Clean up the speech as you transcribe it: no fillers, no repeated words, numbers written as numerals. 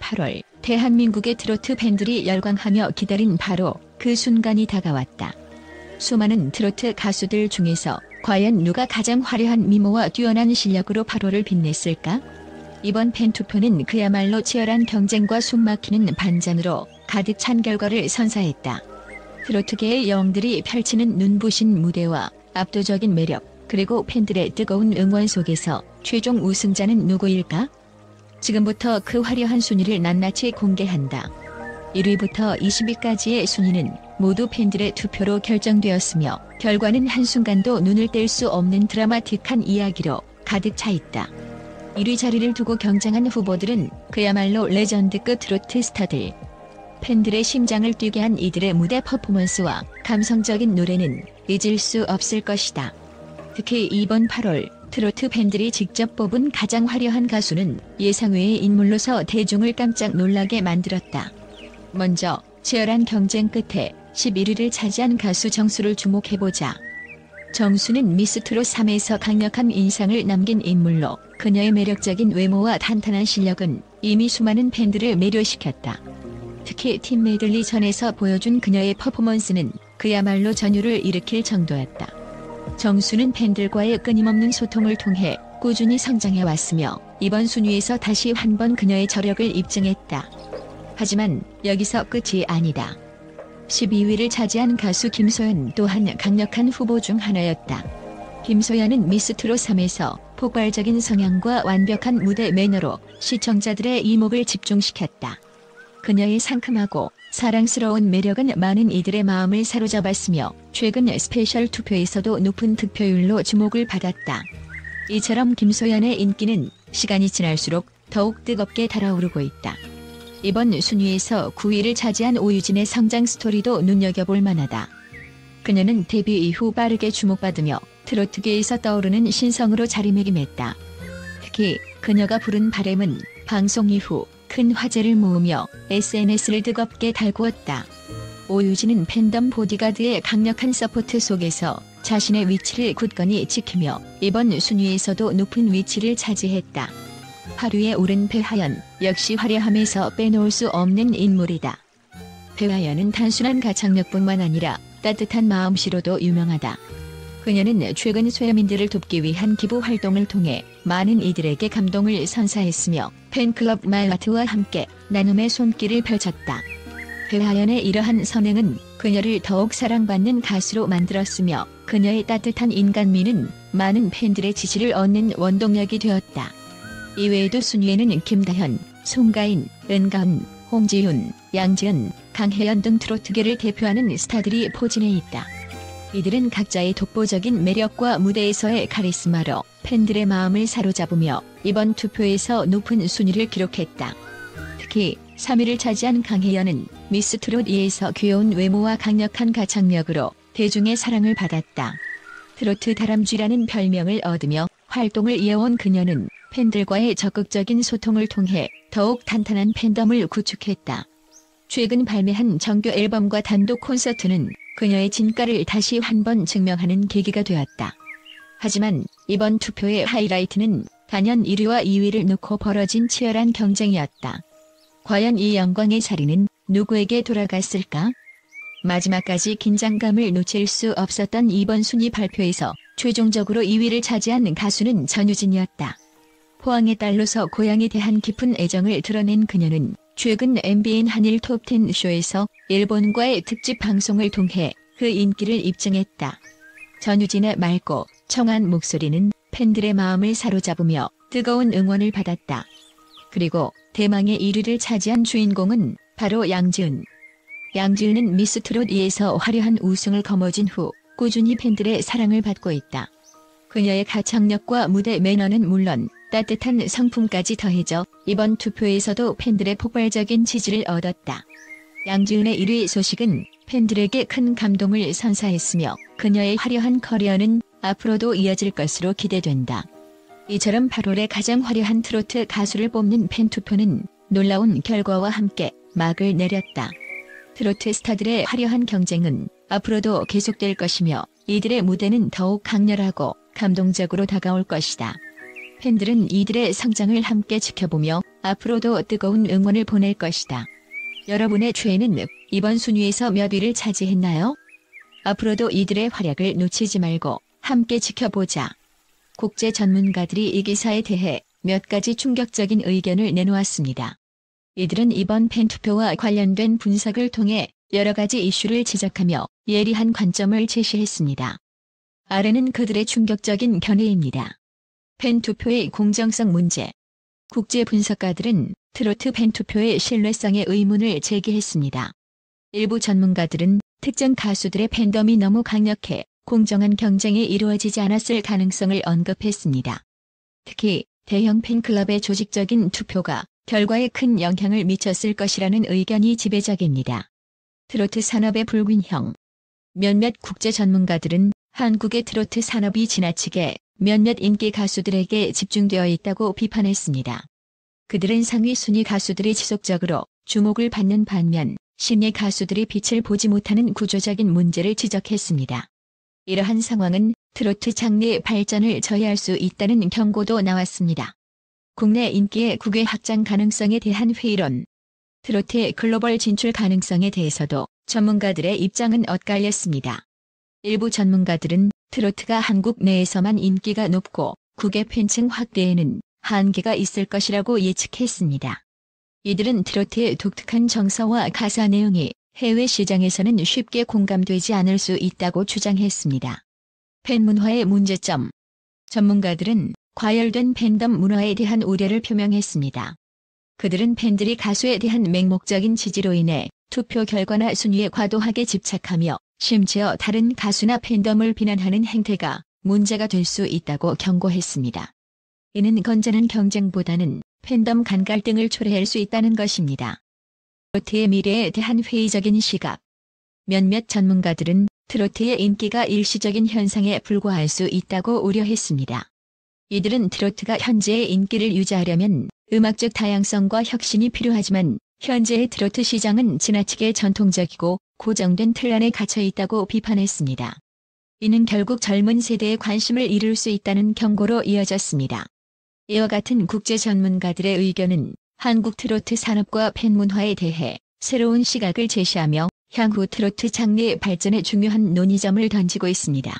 8월 대한민국의 트로트 팬들이 열광하며 기다린 바로 그 순간이 다가왔다. 수많은 트로트 가수들 중에서 과연 누가 가장 화려한 미모와 뛰어난 실력으로 8월을 빛냈을까? 이번 팬투표는 그야말로 치열한 경쟁과 숨막히는 반전으로 가득 찬 결과를 선사했다. 트로트계의 영웅들이 펼치는 눈부신 무대와 압도적인 매력, 그리고 팬들의 뜨거운 응원 속에서 최종 우승자는 누구일까? 지금부터 그 화려한 순위를 낱낱이 공개한다. 1위부터 20위까지의 순위는 모두 팬들의 투표로 결정되었으며 결과는 한순간도 눈을 뗄 수 없는 드라마틱한 이야기로 가득 차 있다. 1위 자리를 두고 경쟁한 후보들은 그야말로 레전드급 트로트 스타들. 팬들의 심장을 뛰게 한 이들의 무대 퍼포먼스와 감성적인 노래는 잊을 수 없을 것이다. 특히 이번 8월 트로트 팬들이 직접 뽑은 가장 화려한 가수는 예상외의 인물로서 대중을 깜짝 놀라게 만들었다. 먼저 치열한 경쟁 끝에 11위를 차지한 가수 정수를 주목해보자. 정수는 미스트롯 3에서 강력한 인상을 남긴 인물로 그녀의 매력적인 외모와 탄탄한 실력은 이미 수많은 팬들을 매료시켰다. 특히 팀 메들리 전에서 보여준 그녀의 퍼포먼스는 그야말로 전율을 일으킬 정도였다. 정수는 팬들과의 끊임없는 소통을 통해 꾸준히 성장해왔으며 이번 순위에서 다시 한 번 그녀의 저력을 입증했다. 하지만 여기서 끝이 아니다. 12위를 차지한 가수 김소연 또한 강력한 후보 중 하나였다. 김소연은 미스트롯 3에서 폭발적인 성향과 완벽한 무대 매너로 시청자들의 이목을 집중시켰다. 그녀의 상큼하고 사랑스러운 매력은 많은 이들의 마음을 사로잡았으며 최근 스페셜 투표에서도 높은 득표율로 주목을 받았다. 이처럼 김소연의 인기는 시간이 지날수록 더욱 뜨겁게 달아오르고 있다. 이번 순위에서 9위를 차지한 오유진의 성장 스토리도 눈여겨볼 만하다. 그녀는 데뷔 이후 빠르게 주목받으며 트로트계에서 떠오르는 신성으로 자리매김했다. 특히 그녀가 부른 바램은 방송 이후 큰 화제를 모으며 SNS를 뜨겁게 달구었다. 오유진은 팬덤 보디가드의 강력한 서포트 속에서 자신의 위치를 굳건히 지키며 이번 순위에서도 높은 위치를 차지했다. 8위에 오른 배하연 역시 화려함에서 빼놓을 수 없는 인물이다. 배하연은 단순한 가창력뿐만 아니라 따뜻한 마음씨로도 유명하다. 그녀는 최근 소외민들을 돕기 위한 기부 활동을 통해 많은 이들에게 감동을 선사했으며 팬클럽 마이아트와 함께 나눔의 손길을 펼쳤다. 배하연의 이러한 선행은 그녀를 더욱 사랑받는 가수로 만들었으며 그녀의 따뜻한 인간미는 많은 팬들의 지지를 얻는 원동력이 되었다. 이외에도 순위에는 김다현, 송가인, 은가은, 홍지윤, 양지은, 강혜연 등 트로트계를 대표하는 스타들이 포진해 있다. 이들은 각자의 독보적인 매력과 무대에서의 카리스마로 팬들의 마음을 사로잡으며 이번 투표에서 높은 순위를 기록했다. 특히 3위를 차지한 강혜연은 미스트롯 2에서 귀여운 외모와 강력한 가창력으로 대중의 사랑을 받았다. 트로트 다람쥐라는 별명을 얻으며 활동을 이어온 그녀는 팬들과의 적극적인 소통을 통해 더욱 탄탄한 팬덤을 구축했다. 최근 발매한 정규 앨범과 단독 콘서트는 그녀의 진가를 다시 한 번 증명하는 계기가 되었다. 하지만 이번 투표의 하이라이트는 단연 1위와 2위를 놓고 벌어진 치열한 경쟁이었다. 과연 이 영광의 자리는 누구에게 돌아갔을까? 마지막까지 긴장감을 놓칠 수 없었던 이번 순위 발표에서 최종적으로 2위를 차지한 가수는 전유진이었다. 포항의 딸로서 고향에 대한 깊은 애정을 드러낸 그녀는 최근 MBN 한일 톱10 쇼에서 일본과의 특집 방송을 통해 그 인기를 입증했다. 전유진의 맑고 청한 목소리는 팬들의 마음을 사로잡으며 뜨거운 응원을 받았다. 그리고 대망의 1위를 차지한 주인공은 바로 양지은. 양지은은 미스트롯 2에서 화려한 우승을 거머쥔 후 꾸준히 팬들의 사랑을 받고 있다. 그녀의 가창력과 무대 매너는 물론 따뜻한 성품까지 더해져 이번 투표에서도 팬들의 폭발적인 지지를 얻었다. 양지은의 1위 소식은 팬들에게 큰 감동을 선사했으며 그녀의 화려한 커리어는 앞으로도 이어질 것으로 기대된다. 이처럼 8월에 가장 화려한 트로트 가수를 뽑는 팬투표는 놀라운 결과와 함께 막을 내렸다. 트로트 스타들의 화려한 경쟁은 앞으로도 계속될 것이며 이들의 무대는 더욱 강렬하고 감동적으로 다가올 것이다. 팬들은 이들의 성장을 함께 지켜보며 앞으로도 뜨거운 응원을 보낼 것이다. 여러분의 최애는 이번 순위에서 몇 위를 차지했나요? 앞으로도 이들의 활약을 놓치지 말고 함께 지켜보자. 국제 전문가들이 이 기사에 대해 몇 가지 충격적인 의견을 내놓았습니다. 이들은 이번 팬투표와 관련된 분석을 통해 여러 가지 이슈를 지적하며 예리한 관점을 제시했습니다. 아래는 그들의 충격적인 견해입니다. 팬투표의 공정성 문제. 국제 분석가들은 트로트 팬투표의 신뢰성에 의문을 제기했습니다. 일부 전문가들은 특정 가수들의 팬덤이 너무 강력해 공정한 경쟁이 이루어지지 않았을 가능성을 언급했습니다. 특히 대형 팬클럽의 조직적인 투표가 결과에 큰 영향을 미쳤을 것이라는 의견이 지배적입니다. 트로트 산업의 불균형. 몇몇 국제 전문가들은 한국의 트로트 산업이 지나치게 몇몇 인기 가수들에게 집중되어 있다고 비판했습니다. 그들은 상위 순위 가수들이 지속적으로 주목을 받는 반면 심야 가수들이 빛을 보지 못하는 구조적인 문제를 지적했습니다. 이러한 상황은 트로트 장르의 발전을 저해할 수 있다는 경고도 나왔습니다. 국내 인기의 국외 확장 가능성에 대한 회의론. 트로트의 글로벌 진출 가능성에 대해서도 전문가들의 입장은 엇갈렸습니다. 일부 전문가들은 트로트가 한국 내에서만 인기가 높고 국외 팬층 확대에는 한계가 있을 것이라고 예측했습니다. 이들은 트로트의 독특한 정서와 가사 내용이 해외 시장에서는 쉽게 공감되지 않을 수 있다고 주장했습니다. 팬 문화의 문제점. 전문가들은 과열된 팬덤 문화에 대한 우려를 표명했습니다. 그들은 팬들이 가수에 대한 맹목적인 지지로 인해 투표 결과나 순위에 과도하게 집착하며 심지어 다른 가수나 팬덤을 비난하는 행태가 문제가 될 수 있다고 경고했습니다. 이는 건전한 경쟁보다는 팬덤 간 갈등을 초래할 수 있다는 것입니다. 트로트의 미래에 대한 회의적인 시각. 몇몇 전문가들은 트로트의 인기가 일시적인 현상에 불과할 수 있다고 우려했습니다. 이들은 트로트가 현재의 인기를 유지하려면 음악적 다양성과 혁신이 필요하지만 현재의 트로트 시장은 지나치게 전통적이고 고정된 틀 안에 갇혀 있다고 비판했습니다. 이는 결국 젊은 세대의 관심을 잃을 수 있다는 경고로 이어졌습니다. 이와 같은 국제 전문가들의 의견은 한국 트로트 산업과 팬 문화에 대해 새로운 시각을 제시하며 향후 트로트 장르의 발전에 중요한 논의점을 던지고 있습니다.